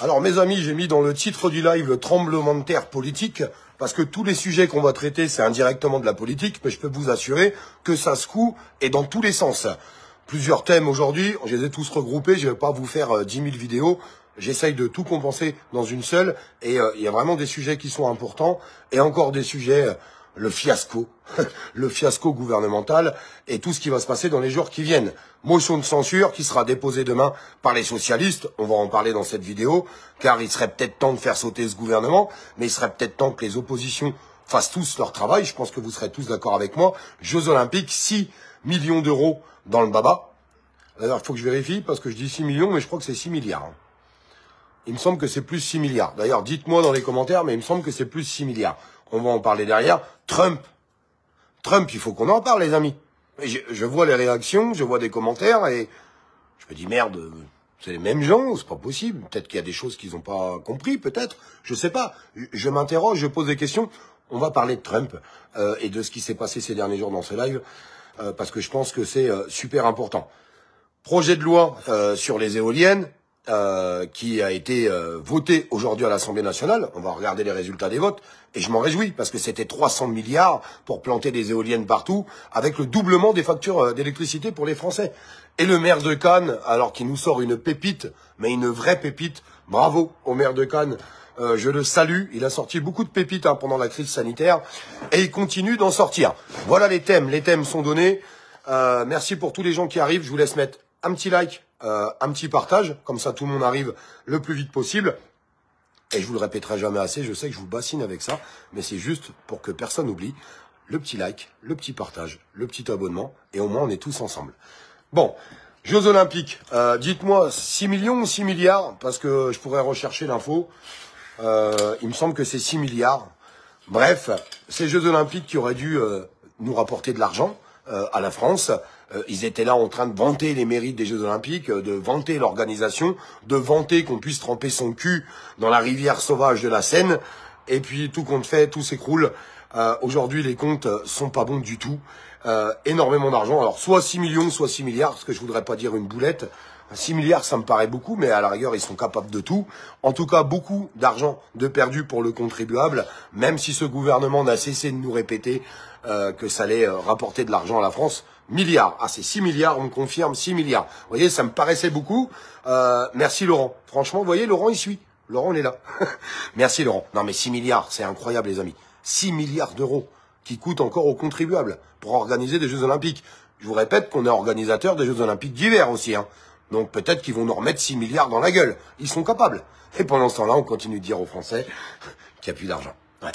Alors mes amis, j'ai mis dans le titre du live le tremblement de terre politique, parce que tous les sujets qu'on va traiter, c'est indirectement de la politique, mais je peux vous assurer que ça secoue et dans tous les sens. Plusieurs thèmes aujourd'hui, je les ai tous regroupés, je ne vais pas vous faire 10 000 vidéos, j'essaye de tout compenser dans une seule, et il y a vraiment des sujets qui sont importants, et encore des sujets, le fiasco, le fiasco gouvernemental, et tout ce qui va se passer dans les jours qui viennent. Motion de censure qui sera déposée demain par les socialistes, on va en parler dans cette vidéo, car il serait peut-être temps de faire sauter ce gouvernement, mais il serait peut-être temps que les oppositions fassent tous leur travail, je pense que vous serez tous d'accord avec moi. Jeux Olympiques, 6 millions d'euros dans le baba. D'ailleurs, il faut que je vérifie, parce que je dis 6 millions, mais je crois que c'est 6 milliards. Il me semble que c'est plus 6 milliards. D'ailleurs, dites-moi dans les commentaires, mais il me semble que c'est plus 6 milliards. On va en parler derrière. Trump, il faut qu'on en parle, les amis. Je vois les réactions, je vois des commentaires, et je me dis, merde, c'est les mêmes gens, c'est pas possible. Peut-être qu'il y a des choses qu'ils n'ont pas compris, peut-être. Je sais pas. Je m'interroge, je pose des questions. On va parler de Trump et de ce qui s'est passé ces derniers jours dans ce live, parce que je pense que c'est super important. Projet de loi sur les éoliennes qui a été voté aujourd'hui à l'Assemblée nationale. On va regarder les résultats des votes et je m'en réjouis parce que c'était 300 milliards pour planter des éoliennes partout avec le doublement des factures d'électricité pour les Français. Et le maire de Cannes, alors qu'il nous sort une pépite, mais une vraie pépite, bravo au maire de Cannes, je le salue, il a sorti beaucoup de pépites pendant la crise sanitaire et il continue d'en sortir. Voilà les thèmes sont donnés. Merci pour tous les gens qui arrivent, je vous laisse mettre un petit like, un petit partage, comme ça tout le monde arrive le plus vite possible. Et je vous le répéterai jamais assez, je sais que je vous bassine avec ça, mais c'est juste pour que personne n'oublie le petit like, le petit partage, le petit abonnement, et au moins on est tous ensemble. Bon, Jeux Olympiques, dites-moi 6 millions ou 6 milliards, parce que je pourrais rechercher l'info. Il me semble que c'est 6 milliards. Bref, ces Jeux Olympiques qui auraient dû nous rapporter de l'argent à la France. Ils étaient là en train de vanter les mérites des Jeux Olympiques, de vanter l'organisation, de vanter qu'on puisse tremper son cul dans la rivière sauvage de la Seine. Et puis tout compte fait, tout s'écroule. Aujourd'hui, les comptes sont pas bons du tout. Énormément d'argent. Alors soit 6 millions, soit 6 milliards, parce que je voudrais pas dire une boulette. 6 milliards, ça me paraît beaucoup, mais à la rigueur, ils sont capables de tout. En tout cas, beaucoup d'argent de perdu pour le contribuable, même si ce gouvernement n'a cessé de nous répéter que ça allait rapporter de l'argent à la France. Milliards. Ah, c'est 6 milliards, on me confirme 6 milliards. Vous voyez, ça me paraissait beaucoup. Merci Laurent. Franchement, vous voyez, Laurent, il suit. Laurent, il est là. Merci Laurent. Non, mais 6 milliards, c'est incroyable, les amis. 6 milliards d'euros qui coûtent encore aux contribuables pour organiser des Jeux Olympiques. Je vous répète qu'on est organisateur des Jeux Olympiques d'hiver aussi, Donc peut-être qu'ils vont nous remettre 6 milliards dans la gueule. Ils sont capables. Et pendant ce temps-là, on continue de dire aux Français qu'il n'y a plus d'argent. Ouais.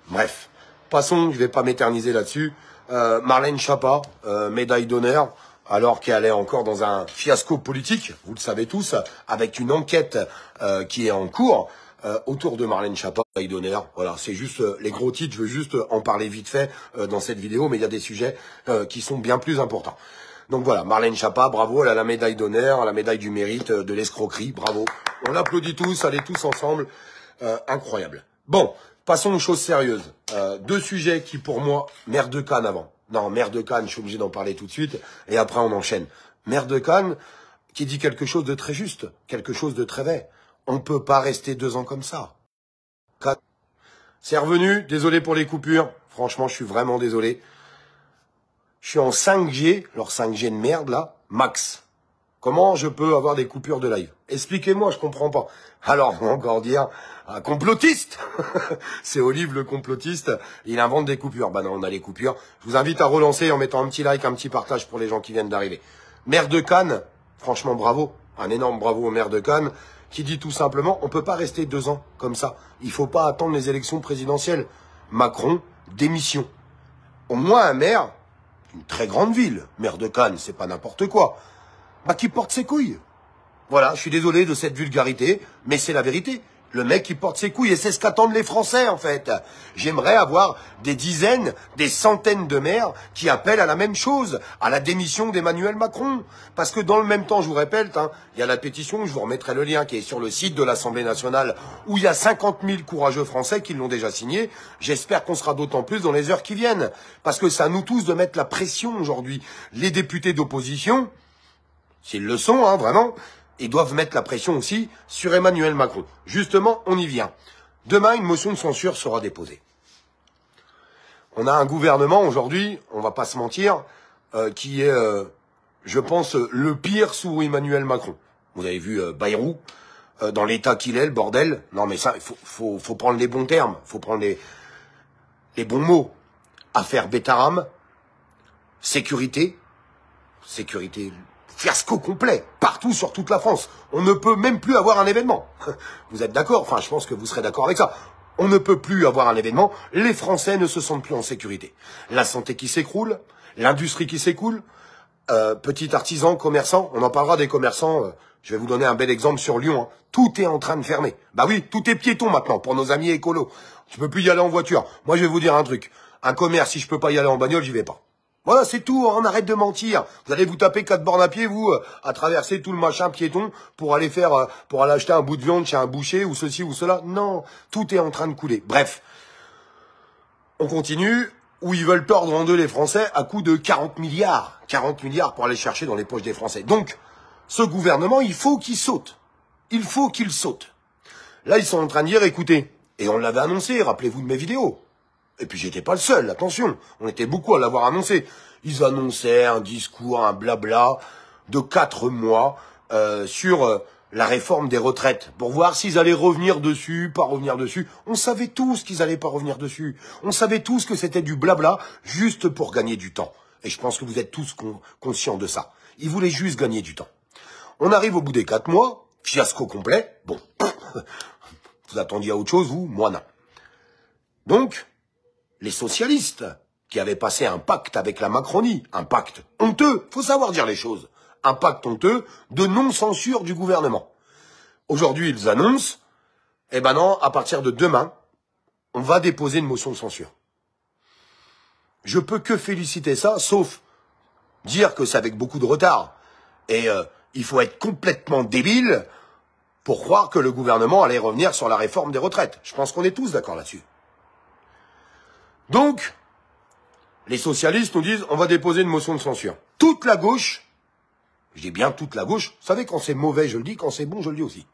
Bref, passons, je vais pas m'éterniser là-dessus. Marlène Schiappa, médaille d'honneur, alors qu'elle est encore dans un fiasco politique, vous le savez tous, avec une enquête qui est en cours autour de Marlène Schiappa, médaille d'honneur. Voilà, c'est juste les gros titres, je veux juste en parler vite fait dans cette vidéo, mais il y a des sujets qui sont bien plus importants. Donc voilà, Marlène Schiappa, bravo, elle a la médaille d'honneur, la médaille du mérite, de l'escroquerie, bravo. On l'applaudit tous, allez tous ensemble, incroyable. Bon, passons aux choses sérieuses. Deux sujets qui pour moi, maire de Cannes avant. Non, maire de Cannes, je suis obligé d'en parler tout de suite, et après on enchaîne. Maire de Cannes qui dit quelque chose de très juste, quelque chose de très vrai. On ne peut pas rester 2 ans comme ça. C'est revenu, désolé pour les coupures, franchement je suis vraiment désolé. Je suis en 5G, leur 5G de merde là, max. Comment je peux avoir des coupures de live? Expliquez-moi, je comprends pas. Alors, on va encore dire, un complotiste. C'est Olive le complotiste, il invente des coupures. Bah non, on a les coupures. Je vous invite à relancer en mettant un petit like, un petit partage pour les gens qui viennent d'arriver. Maire de Cannes, franchement bravo, un énorme bravo au maire de Cannes, qui dit tout simplement, on peut pas rester 2 ans comme ça. Il faut pas attendre les élections présidentielles. Macron, démission. Au moins un maire, une très grande ville, maire de Cannes, c'est pas n'importe quoi, bah qui porte ses couilles. Voilà, je suis désolé de cette vulgarité, mais c'est la vérité. Le mec qui porte ses couilles, et c'est ce qu'attendent les Français en fait. J'aimerais avoir des dizaines, des centaines de maires qui appellent à la même chose, à la démission d'Emmanuel Macron. Parce que dans le même temps, je vous répète, il y a la pétition, je vous remettrai le lien qui est sur le site de l'Assemblée nationale, où il y a 50 000 courageux Français qui l'ont déjà signé. J'espère qu'on sera d'autant plus dans les heures qui viennent. Parce que c'est à nous tous de mettre la pression aujourd'hui. Les députés d'opposition, s'ils le sont, vraiment, ils doivent mettre la pression aussi sur Emmanuel Macron. Justement, on y vient. Demain, une motion de censure sera déposée. On a un gouvernement aujourd'hui, on va pas se mentir, qui est, je pense, le pire sous Emmanuel Macron. Vous avez vu Bayrou, dans l'état qu'il est, le bordel. Non mais ça, il faut prendre les bons termes, faut prendre les bons mots. Affaire Bétaram, sécurité, fiasco complet, partout sur toute la France. On ne peut même plus avoir un événement. Vous êtes d'accord? Enfin, je pense que vous serez d'accord avec ça. On ne peut plus avoir un événement. Les Français ne se sentent plus en sécurité. La santé qui s'écroule, l'industrie qui s'écoule, petits artisans, commerçants. On en parlera des commerçants. Je vais vous donner un bel exemple sur Lyon. Hein. Tout est en train de fermer. Bah oui, tout est piéton maintenant pour nos amis écolos. Tu peux plus y aller en voiture. Moi, je vais vous dire un truc. Un commerce, si je peux pas y aller en bagnole, j'y vais pas. Voilà, c'est tout, on arrête de mentir. Vous allez vous taper 4 bornes à pied, vous, à traverser tout le machin piéton pour aller acheter un bout de viande chez un boucher ou ceci ou cela. Non, tout est en train de couler. Bref, on continue, où ils veulent tordre en deux les Français à coût de 40 milliards. 40 milliards pour aller chercher dans les poches des Français. Donc, ce gouvernement, il faut qu'il saute. Il faut qu'il saute. Là, ils sont en train de dire, écoutez, et on l'avait annoncé, rappelez-vous de mes vidéos. Et puis j'étais pas le seul, attention, on était beaucoup à l'avoir annoncé. Ils annonçaient un discours, un blabla de 4 mois sur la réforme des retraites, pour voir s'ils allaient revenir dessus, pas revenir dessus. On savait tous qu'ils allaient pas revenir dessus. On savait tous que c'était du blabla, juste pour gagner du temps. Et je pense que vous êtes tous conscients de ça. Ils voulaient juste gagner du temps. On arrive au bout des 4 mois, fiasco complet. Bon, vous attendiez à autre chose, vous? Moi, non. Donc, les socialistes, qui avaient passé un pacte avec la Macronie, un pacte honteux, faut savoir dire les choses, un pacte honteux de non-censure du gouvernement. Aujourd'hui, ils annoncent, eh ben non, à partir de demain, on va déposer une motion de censure. Je peux que féliciter ça, sauf dire que c'est avec beaucoup de retard. Et il faut être complètement débile pour croire que le gouvernement allait revenir sur la réforme des retraites. Je pense qu'on est tous d'accord là-dessus. Donc, les socialistes nous disent, on va déposer une motion de censure. Toute la gauche, je dis bien toute la gauche, vous savez quand c'est mauvais je le dis, quand c'est bon je le dis aussi.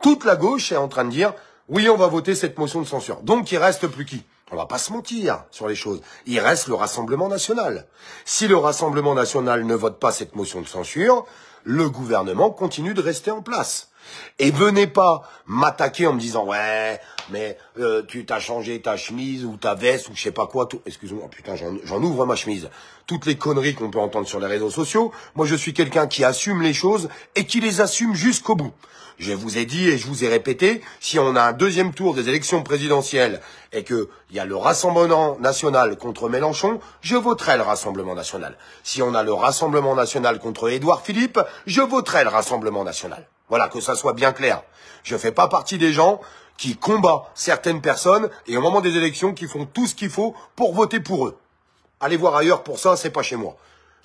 Toute la gauche est en train de dire, oui on va voter cette motion de censure. Donc il reste plus qui? On va pas se mentir sur les choses. Il reste le Rassemblement National. Si le Rassemblement National ne vote pas cette motion de censure, le gouvernement continue de rester en place. Et venez pas m'attaquer en me disant ouais, mais tu t'as changé ta chemise ou ta veste ou je sais pas quoi. Excusez-moi, putain, j'en ouvre ma chemise. Toutes les conneries qu'on peut entendre sur les réseaux sociaux. Moi, je suis quelqu'un qui assume les choses et qui les assume jusqu'au bout. Je vous ai dit et je vous ai répété, si on a un deuxième tour des élections présidentielles et que il y a le Rassemblement National contre Mélenchon, je voterai le Rassemblement National. Si on a le Rassemblement National contre Édouard Philippe, je voterai le Rassemblement National. Voilà, que ça soit bien clair. Je fais pas partie des gens qui combattent certaines personnes et au moment des élections qui font tout ce qu'il faut pour voter pour eux. Allez voir ailleurs pour ça, c'est pas chez moi.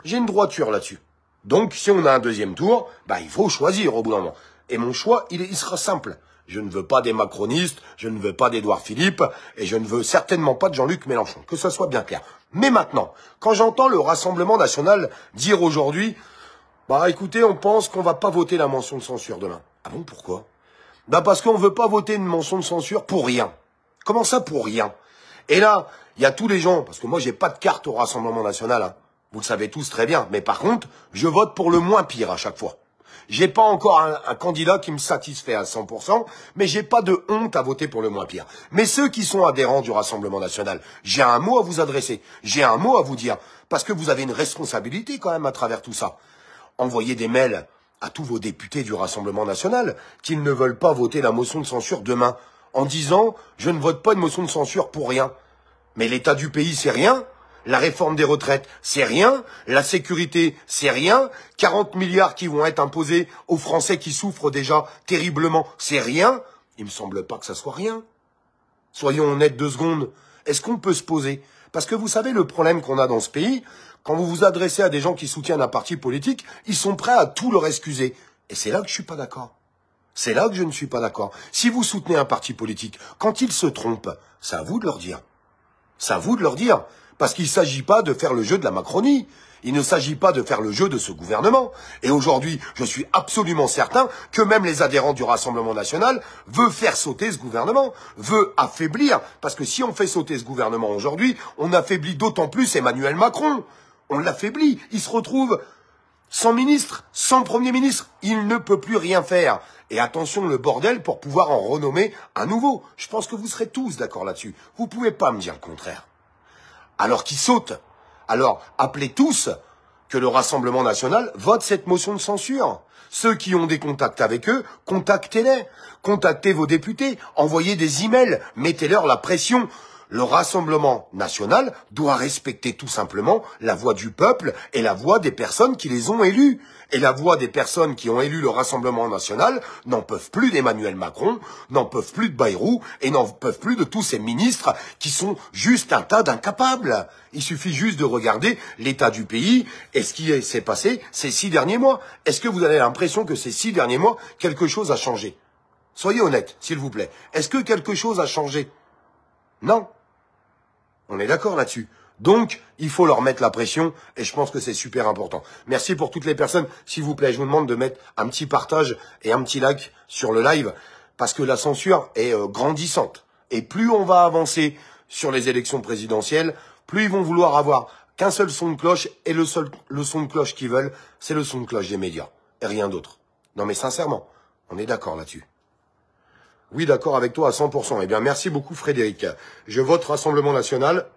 J'ai une droiture là-dessus. Donc, si on a un deuxième tour, bah, il faut choisir au bout d'un moment. Et mon choix, il sera simple. Je ne veux pas des macronistes, je ne veux pas d'Édouard Philippe, et je ne veux certainement pas de Jean-Luc Mélenchon. Que ça soit bien clair. Mais maintenant, quand j'entends le Rassemblement National dire aujourd'hui, bah écoutez, on pense qu'on va pas voter la motion de censure demain. Ah bon, pourquoi? Bah parce qu'on veut pas voter une motion de censure pour rien. Comment ça pour rien? Et là, il y a tous les gens, parce que moi j'ai pas de carte au Rassemblement National, hein. Vous le savez tous très bien, mais par contre, je vote pour le moins pire à chaque fois. J'ai pas encore un candidat qui me satisfait à 100%, mais j'ai pas de honte à voter pour le moins pire. Mais ceux qui sont adhérents du Rassemblement National, j'ai un mot à vous adresser, j'ai un mot à vous dire, parce que vous avez une responsabilité quand même à travers tout ça. Envoyez des mails à tous vos députés du Rassemblement National qu'ils ne veulent pas voter la motion de censure demain, en disant « je ne vote pas une motion de censure pour rien ». Mais l'état du pays, c'est rien. La réforme des retraites, c'est rien. La sécurité, c'est rien. 40 milliards qui vont être imposés aux Français qui souffrent déjà terriblement, c'est rien. Il me semble pas que ça soit rien. Soyons honnêtes 2 secondes. Est-ce qu'on peut se poser? Parce que vous savez le problème qu'on a dans ce pays, quand vous vous adressez à des gens qui soutiennent un parti politique, ils sont prêts à tout leur excuser. Et c'est là que je suis pas d'accord. C'est là que je ne suis pas d'accord. Si vous soutenez un parti politique, quand il se trompe, c'est à vous de leur dire. C'est à vous de leur dire. Parce qu'il ne s'agit pas de faire le jeu de la Macronie. Il ne s'agit pas de faire le jeu de ce gouvernement. Et aujourd'hui, je suis absolument certain que même les adhérents du Rassemblement national veulent faire sauter ce gouvernement, veulent affaiblir. Parce que si on fait sauter ce gouvernement aujourd'hui, on affaiblit d'autant plus Emmanuel Macron. On l'affaiblit. Il se retrouve sans ministre, sans Premier ministre. Il ne peut plus rien faire. Et attention le bordel pour pouvoir en renommer un nouveau. Je pense que vous serez tous d'accord là-dessus. Vous ne pouvez pas me dire le contraire. Alors qu'il saute. Alors, appelez tous que le Rassemblement national vote cette motion de censure. Ceux qui ont des contacts avec eux, contactez-les. Contactez vos députés, envoyez des emails, mettez-leur la pression. Le Rassemblement national doit respecter tout simplement la voix du peuple et la voix des personnes qui les ont élus. Et la voix des personnes qui ont élu le Rassemblement national n'en peuvent plus d'Emmanuel Macron, n'en peuvent plus de Bayrou et n'en peuvent plus de tous ces ministres qui sont juste un tas d'incapables. Il suffit juste de regarder l'état du pays et ce qui s'est passé ces 6 derniers mois. Est-ce que vous avez l'impression que ces 6 derniers mois, quelque chose a changé? Soyez honnête, s'il vous plaît. Est-ce que quelque chose a changé? Non. On est d'accord là-dessus. Donc, il faut leur mettre la pression et je pense que c'est super important. Merci pour toutes les personnes. S'il vous plaît, je vous demande de mettre un petit partage et un petit like sur le live parce que la censure est grandissante. Et plus on va avancer sur les élections présidentielles, plus ils vont vouloir avoir qu'un seul son de cloche et le son de cloche qu'ils veulent, c'est le son de cloche des médias et rien d'autre. Non mais sincèrement, on est d'accord là-dessus. Oui, d'accord avec toi à 100%. Eh bien, merci beaucoup Frédéric. Je vote Rassemblement national.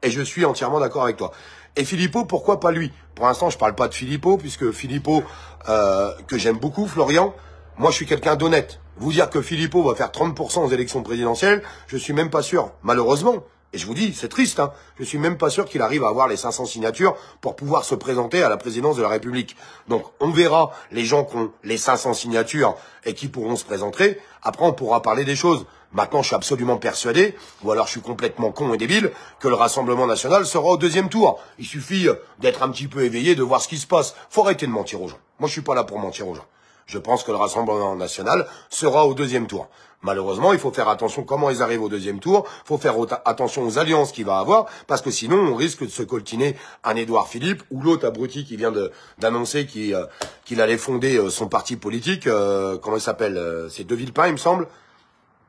Et je suis entièrement d'accord avec toi. Et Philippot, pourquoi pas lui? Pour l'instant, je parle pas de Philippot, puisque Philippot, que j'aime beaucoup, Florian, moi je suis quelqu'un d'honnête. Vous dire que Philippot va faire 30% aux élections présidentielles, je suis même pas sûr, malheureusement. Et je vous dis, c'est triste, hein. Je suis même pas sûr qu'il arrive à avoir les 500 signatures pour pouvoir se présenter à la présidence de la République. Donc, on verra les gens qui ont les 500 signatures et qui pourront se présenter. Après, on pourra parler des choses. Maintenant, je suis absolument persuadé, ou alors je suis complètement con et débile, que le Rassemblement national sera au 2e tour. Il suffit d'être un petit peu éveillé, de voir ce qui se passe. Faut arrêter de mentir aux gens. Moi, je suis pas là pour mentir aux gens. Je pense que le Rassemblement national sera au 2e tour. Malheureusement, il faut faire attention comment ils arrivent au 2e tour. Il faut faire attention aux alliances qu'il va avoir, parce que sinon, on risque de se coltiner un Édouard Philippe ou l'autre abruti qui vient d'annoncer qu'il allait fonder son parti politique. Comment il s'appelle? C'est De Villepin, il me semble.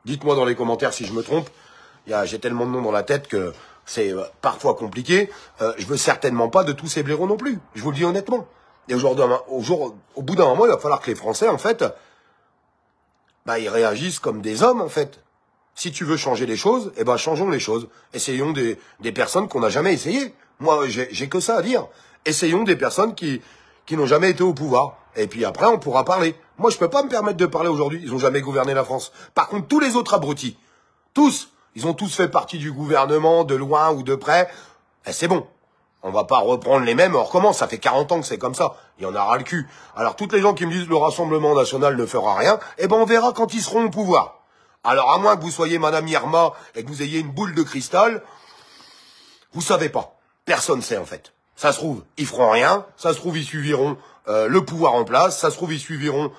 Dites-moi dans les commentaires si je me trompe. J'ai tellement de noms dans la tête que c'est parfois compliqué. Je veux certainement pas de tous ces blaireaux non plus. Je vous le dis honnêtement. Et aujourd'hui, au bout d'un moment, il va falloir que les Français, en fait, ils réagissent comme des hommes, en fait. Si tu veux changer les choses, eh ben, changeons les choses. Essayons des personnes qu'on n'a jamais essayées. Moi, j'ai que ça à dire. Essayons des personnes qui n'ont jamais été au pouvoir. Et puis après, on pourra parler. Moi, je peux pas me permettre de parler aujourd'hui. Ils ont jamais gouverné la France. Par contre, tous les autres abrutis, tous, ils ont tous fait partie du gouvernement, de loin ou de près. Et c'est bon. On va pas reprendre les mêmes, on recommence. Ça fait 40 ans que c'est comme ça. Il y en a ras le cul. Alors, toutes les gens qui me disent le Rassemblement national ne fera rien, eh ben, on verra quand ils seront au pouvoir. Alors, à moins que vous soyez Madame Irma et que vous ayez une boule de cristal, vous savez pas. Personne sait, en fait. Ça se trouve, ils feront rien. Ça se trouve, ils suiviront le pouvoir en place. Ça se trouve, ils suiviront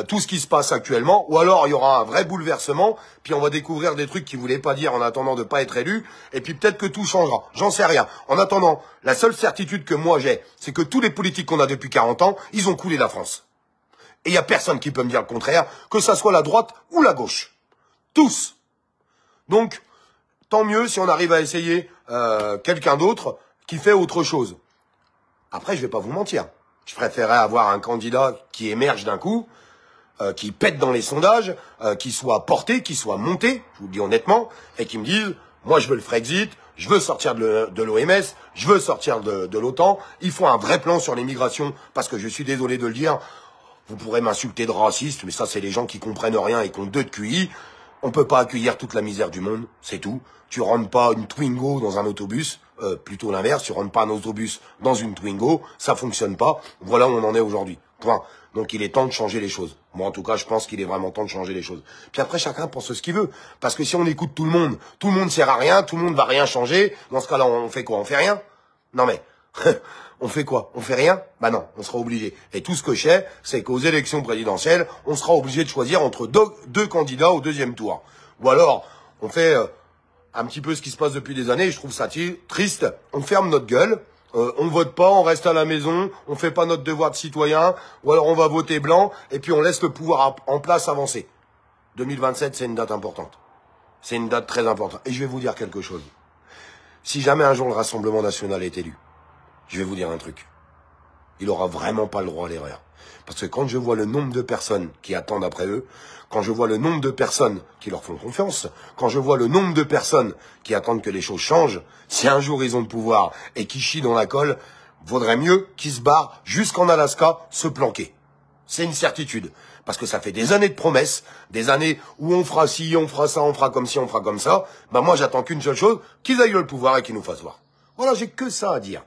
tout ce qui se passe actuellement. Ou alors, il y aura un vrai bouleversement. Puis, on va découvrir des trucs qu'ils voulaient pas dire en attendant de pas être élus. Et puis, peut-être que tout changera. J'en sais rien. En attendant, la seule certitude que moi j'ai, c'est que tous les politiques qu'on a depuis 40 ans, ils ont coulé la France. Et il y a personne qui peut me dire le contraire, que ça soit la droite ou la gauche. Tous. Donc, tant mieux si on arrive à essayer quelqu'un d'autre qui fait autre chose. Après, je vais pas vous mentir. Je préférerais avoir un candidat qui émerge d'un coup, qui pète dans les sondages, qui soit porté, qui soit monté, je vous le dis honnêtement, et qui me dise, moi je veux le Frexit, je veux sortir de l'OMS, je veux sortir de l'OTAN, il faut un vrai plan sur l'immigration, parce que je suis désolé de le dire, vous pourrez m'insulter de raciste, mais ça c'est les gens qui comprennent rien et qui ont 2 de QI. On peut pas accueillir toute la misère du monde, c'est tout. Tu rentres pas une Twingo dans un autobus, plutôt l'inverse, tu rentres pas un autobus dans une Twingo, ça fonctionne pas. Voilà où on en est aujourd'hui. Point. Donc il est temps de changer les choses. Moi en tout cas, je pense qu'il est vraiment temps de changer les choses. Puis après, chacun pense ce qu'il veut. Parce que si on écoute tout le monde sert à rien, tout le monde va rien changer. Dans ce cas-là, on fait quoi? On fait rien? Non mais, on fait quoi? On fait rien? Bah non, on sera obligé. Et tout ce que je sais, c'est qu'aux élections présidentielles, on sera obligé de choisir entre deux candidats au 2e tour. Ou alors, on fait un petit peu ce qui se passe depuis des années, et je trouve ça triste. On ferme notre gueule, on vote pas, on reste à la maison, on fait pas notre devoir de citoyen, ou alors on va voter blanc, et puis on laisse le pouvoir en place avancer. 2027, c'est une date importante. C'est une date très importante. Et je vais vous dire quelque chose. Si jamais un jour le Rassemblement national est élu, je vais vous dire un truc. Il aura vraiment pas le droit à l'erreur. Parce que quand je vois le nombre de personnes qui attendent après eux, quand je vois le nombre de personnes qui leur font confiance, quand je vois le nombre de personnes qui attendent que les choses changent, si un jour ils ont le pouvoir et qu'ils chient dans la colle, vaudrait mieux qu'ils se barrent jusqu'en Alaska se planquer. C'est une certitude. Parce que ça fait des années de promesses, des années où on fera ci, on fera ça, on fera comme ci, on fera comme ça. Ben moi j'attends qu'une seule chose, qu'ils aillent le pouvoir et qu'ils nous fassent voir. Voilà, j'ai que ça à dire.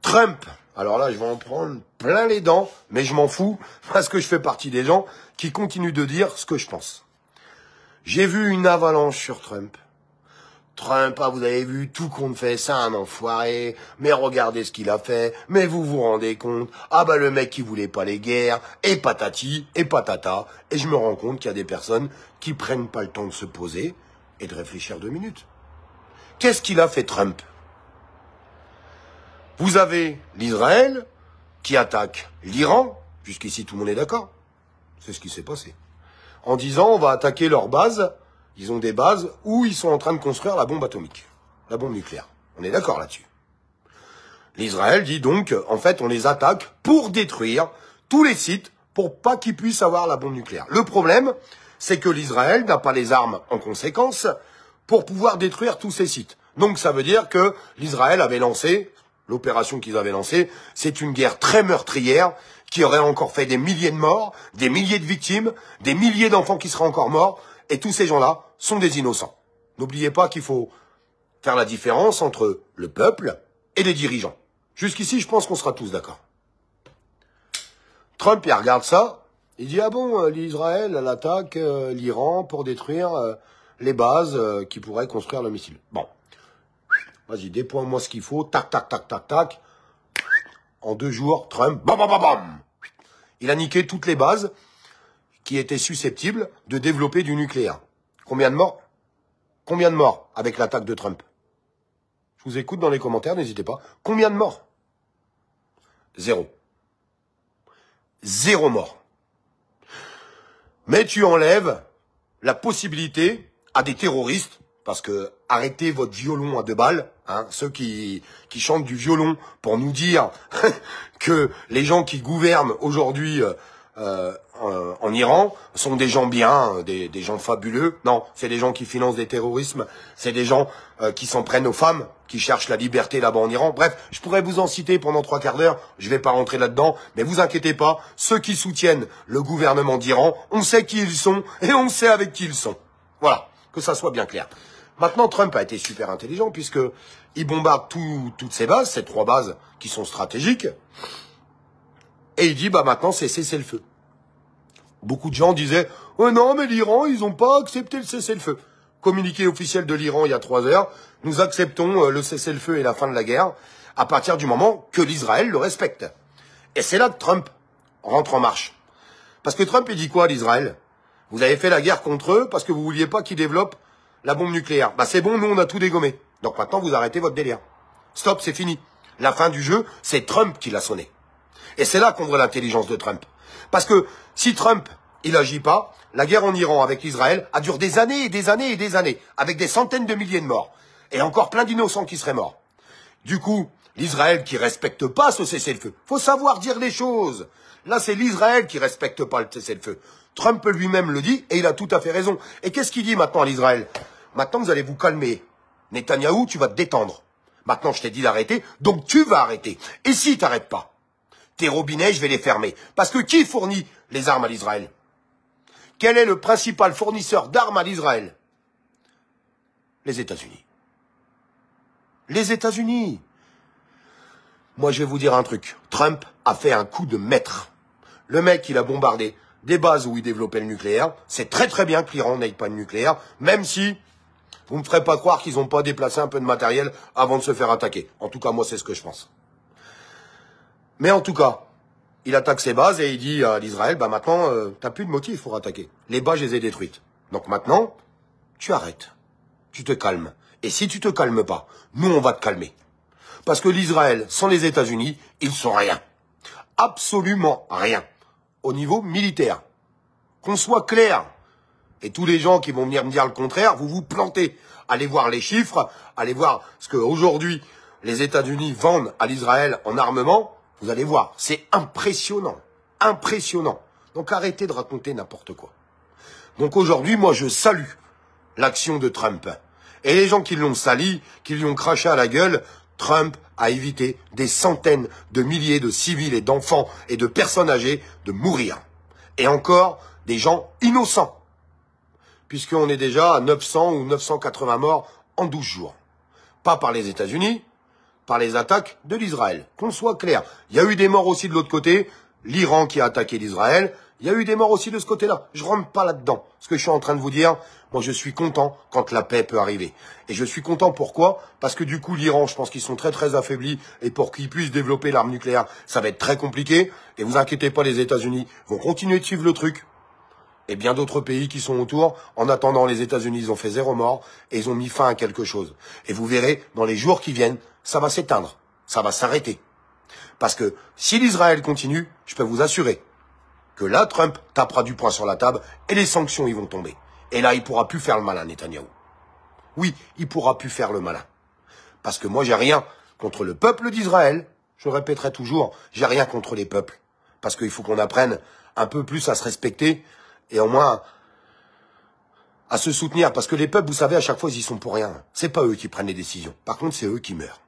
Trump, alors là, je vais en prendre plein les dents, mais je m'en fous, parce que je fais partie des gens qui continuent de dire ce que je pense. J'ai vu une avalanche sur Trump. Trump, ah, vous avez vu tout qu'on fait, c'est un enfoiré, mais regardez ce qu'il a fait, mais vous vous rendez compte, ah bah le mec qui voulait pas les guerres, et patati, et patata, et je me rends compte qu'il y a des personnes qui prennent pas le temps de se poser et de réfléchir 2 minutes. Qu'est-ce qu'il a fait Trump? Vous avez l'Israël qui attaque l'Iran, jusqu'ici tout le monde est d'accord, c'est ce qui s'est passé, en disant on va attaquer leur base. Ils ont des bases où ils sont en train de construire la bombe atomique, la bombe nucléaire. On est d'accord là-dessus. L'Israël dit donc, en fait, on les attaque pour détruire tous les sites pour pas qu'ils puissent avoir la bombe nucléaire. Le problème, c'est que l'Israël n'a pas les armes en conséquence pour pouvoir détruire tous ces sites. Donc ça veut dire que l'Israël avait lancé, l'opération qu'ils avaient lancée, c'est une guerre très meurtrière qui aurait encore fait des milliers de morts, des milliers de victimes, des milliers d'enfants qui seraient encore morts. Et tous ces gens-là sont des innocents. N'oubliez pas qu'il faut faire la différence entre le peuple et les dirigeants. Jusqu'ici, je pense qu'on sera tous d'accord. Trump, il regarde ça, il dit, ah bon, l'Israël, elle attaque l'Iran pour détruire les bases qui pourraient construire le missile. Bon, vas-y, déploie-moi ce qu'il faut, tac, tac, tac, tac, tac. En 2 jours, Trump, bam, bam, bam, bam. Il a niqué toutes les bases qui étaient susceptibles de développer du nucléaire. Combien de morts? Combien de morts avec l'attaque de Trump? Je vous écoute dans les commentaires, n'hésitez pas. Combien de morts? 0. 0 mort. Mais tu enlèves la possibilité à des terroristes, parce que arrêtez votre violon à 2 balles, hein, ceux qui chantent du violon pour nous dire que les gens qui gouvernent aujourd'hui en Iran sont des gens bien, des gens fabuleux. Non, c'est des gens qui financent des terrorismes, c'est des gens qui s'en prennent aux femmes, qui cherchent la liberté là-bas en Iran. Bref, je pourrais vous en citer pendant 3 quarts d'heure, je vais pas rentrer là-dedans, mais vous inquiétez pas, ceux qui soutiennent le gouvernement d'Iran, on sait qui ils sont et on sait avec qui ils sont. Voilà, que ça soit bien clair. Maintenant, Trump a été super intelligent puisque il bombarde toutes ces bases, ces 3 bases qui sont stratégiques, et il dit, bah maintenant, c'est cessez-le-feu. Beaucoup de gens disaient, oh non, mais l'Iran, ils n'ont pas accepté le cessez-le-feu. Communiqué officiel de l'Iran il y a 3 heures, nous acceptons le cessez-le-feu et la fin de la guerre à partir du moment que l'Israël le respecte. Et c'est là que Trump rentre en marche. Parce que Trump, il dit quoi à l'Israël? Vous avez fait la guerre contre eux parce que vous vouliez pas qu'ils développent la bombe nucléaire. Bah c'est bon, nous on a tout dégommé. Donc maintenant, vous arrêtez votre délire. Stop, c'est fini. La fin du jeu, c'est Trump qui l'a sonné. Et c'est là qu'on voit l'intelligence de Trump. Parce que si Trump, il agit pas, la guerre en Iran avec l'Israël a duré des années et des années et des années, avec des centaines de milliers de morts. Et encore plein d'innocents qui seraient morts. Du coup, l'Israël qui respecte pas ce cessez-le-feu. Faut savoir dire les choses. Là, c'est l'Israël qui respecte pas le cessez-le-feu. Trump lui-même le dit, et il a tout à fait raison. Et qu'est-ce qu'il dit maintenant à l'Israël? Maintenant, vous allez vous calmer. Netanyahou, tu vas te détendre. Maintenant, je t'ai dit d'arrêter, donc tu vas arrêter. Et si t'arrêtes pas? Tes robinets, je vais les fermer. Parce que qui fournit les armes à l'Israël? Quel est le principal fournisseur d'armes à l'Israël? Les États-Unis. Les États-Unis. Moi, je vais vous dire un truc. Trump a fait un coup de maître. Le mec, il a bombardé des bases où il développait le nucléaire. C'est très très bien que l'Iran n'ait pas de nucléaire, même si vous ne me ferez pas croire qu'ils n'ont pas déplacé un peu de matériel avant de se faire attaquer. En tout cas, moi, c'est ce que je pense. Mais en tout cas, il attaque ses bases et il dit à l'Israël, bah maintenant, t'as plus de motif pour attaquer. Les bases, je les ai détruites. Donc maintenant, tu arrêtes. tu te calmes. Et si tu te calmes pas, nous, on va te calmer. Parce que l'Israël, sans les États-Unis, ils sont rien. Absolument rien. Au niveau militaire. Qu'on soit clair. Et tous les gens qui vont venir me dire le contraire, vous vous plantez. Allez voir les chiffres, allez voir ce qu'aujourd'hui les États-Unis vendent à l'Israël en armement. Vous allez voir, c'est impressionnant. Impressionnant. Donc arrêtez de raconter n'importe quoi. Donc aujourd'hui, moi je salue l'action de Trump. Et les gens qui l'ont sali, qui lui ont craché à la gueule, Trump a évité des centaines de milliers de civils et d'enfants et de personnes âgées de mourir. Et encore, des gens innocents. Puisqu'on est déjà à 900 ou 980 morts en 12 jours. Pas par les États-Unis, par les attaques de l'Israël. Qu'on soit clair. Il y a eu des morts aussi de l'autre côté, l'Iran qui a attaqué l'Israël. Il y a eu des morts aussi de ce côté-là. Je rentre pas là-dedans. Ce que je suis en train de vous dire, moi je suis content quand la paix peut arriver. Et je suis content pourquoi? Parce que du coup l'Iran, je pense qu'ils sont très très affaiblis. Et pour qu'ils puissent développer l'arme nucléaire, ça va être très compliqué. Et vous inquiétez pas, les États-Unis vont continuer de suivre le truc. Et bien d'autres pays qui sont autour. En attendant, les États-Unis, ils ont fait 0 mort. Et ils ont mis fin à quelque chose. Et vous verrez, dans les jours qui viennent, ça va s'éteindre. Ça va s'arrêter. Parce que si l'Israël continue, je peux vous assurer que là, Trump tapera du poing sur la table et les sanctions, ils vont tomber. Et là, il pourra plus faire le malin, Netanyahou. Oui, il pourra plus faire le malin. Parce que moi, j'ai rien contre le peuple d'Israël. Je le répéterai toujours, j'ai rien contre les peuples. Parce qu'il faut qu'on apprenne un peu plus à se respecter et au moins à se soutenir. Parce que les peuples, vous savez, à chaque fois, ils y sont pour rien. C'est pas eux qui prennent les décisions. Par contre, c'est eux qui meurent.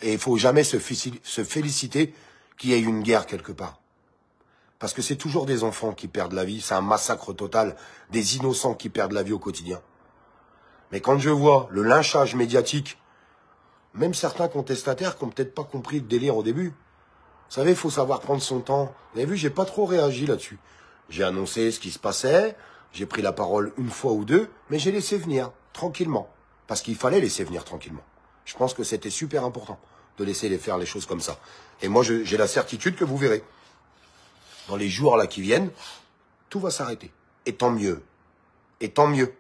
Et il faut jamais se féliciter qu'il y ait une guerre quelque part. Parce que c'est toujours des enfants qui perdent la vie. C'est un massacre total. Des innocents qui perdent la vie au quotidien. Mais quand je vois le lynchage médiatique, même certains contestataires qui n'ont peut-être pas compris le délire au début. Vous savez, il faut savoir prendre son temps. Vous avez vu, j'ai pas trop réagi là-dessus. J'ai annoncé ce qui se passait. J'ai pris la parole une fois ou deux. Mais j'ai laissé venir, tranquillement. Parce qu'il fallait laisser venir tranquillement. Je pense que c'était super important de laisser les faire les choses comme ça. Et moi, j'ai la certitude que vous verrez. Dans les jours là qui viennent, tout va s'arrêter. Et tant mieux. Et tant mieux.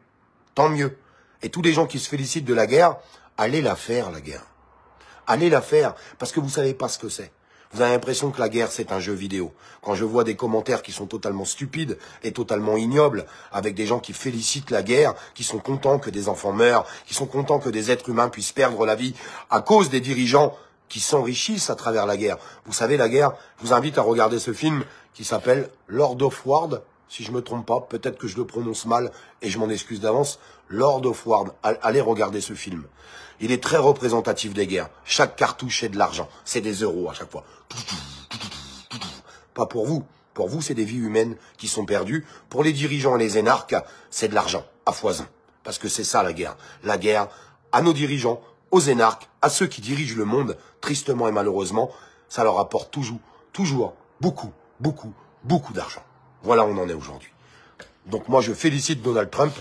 Tant mieux. Et tous les gens qui se félicitent de la guerre, allez la faire, la guerre. Allez la faire, parce que vous savez pas ce que c'est. Vous avez l'impression que la guerre, c'est un jeu vidéo. Quand je vois des commentaires qui sont totalement stupides et totalement ignobles, avec des gens qui félicitent la guerre, qui sont contents que des enfants meurent, qui sont contents que des êtres humains puissent perdre la vie à cause des dirigeants qui s'enrichissent à travers la guerre. Vous savez, la guerre, je vous invite à regarder ce film qui s'appelle Lord of War, si je me trompe pas, peut-être que je le prononce mal et je m'en excuse d'avance, Lord of War, allez regarder ce film. Il est très représentatif des guerres. Chaque cartouche, c'est de l'argent. C'est des euros à chaque fois. Pas pour vous. Pour vous, c'est des vies humaines qui sont perdues. Pour les dirigeants et les énarques, c'est de l'argent à foison. Parce que c'est ça la guerre. La guerre, à nos dirigeants, aux énarques, à ceux qui dirigent le monde, tristement et malheureusement, ça leur apporte toujours, beaucoup d'argent. Voilà où on en est aujourd'hui. Donc moi, je félicite Donald Trump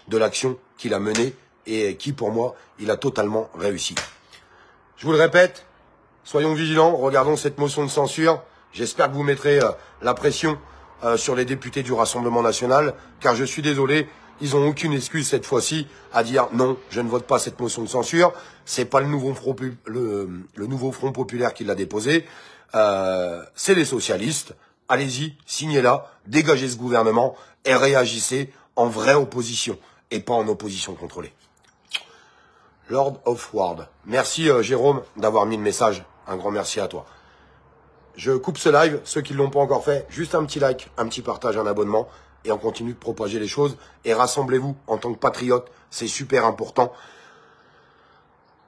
de l'action qu'il a menée et qui, pour moi, il a totalement réussi. Je vous le répète, soyons vigilants, regardons cette motion de censure. J'espère que vous mettrez la pression sur les députés du Rassemblement National, car je suis désolé, ils n'ont aucune excuse cette fois-ci à dire non, je ne vote pas cette motion de censure. C'est pas le nouveau Front Populaire qui l'a déposé, c'est les socialistes. Allez-y, signez-la, dégagez ce gouvernement et réagissez en vraie opposition et pas en opposition contrôlée. Lord of War. Merci Jérôme d'avoir mis le message. Un grand merci à toi. Je coupe ce live. Ceux qui ne l'ont pas encore fait, juste un petit like, un petit partage, un abonnement. Et on continue de propager les choses. Et rassemblez-vous en tant que patriotes. C'est super important.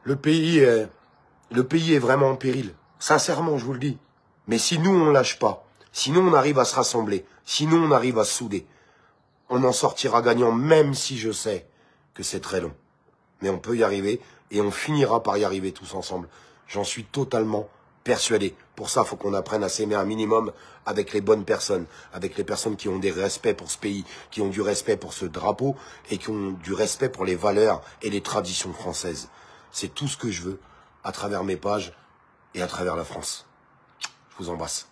Le pays est vraiment en péril. Sincèrement, je vous le dis. Mais si nous, on ne lâche pas, si nous, on arrive à se rassembler, si nous, on arrive à se souder, on en sortira gagnant, même si je sais que c'est très long. Mais on peut y arriver et on finira par y arriver tous ensemble. J'en suis totalement persuadé. Pour ça, il faut qu'on apprenne à s'aimer un minimum avec les bonnes personnes, avec les personnes qui ont des respects pour ce pays, qui ont du respect pour ce drapeau et qui ont du respect pour les valeurs et les traditions françaises. C'est tout ce que je veux à travers mes pages et à travers la France. Je vous embrasse.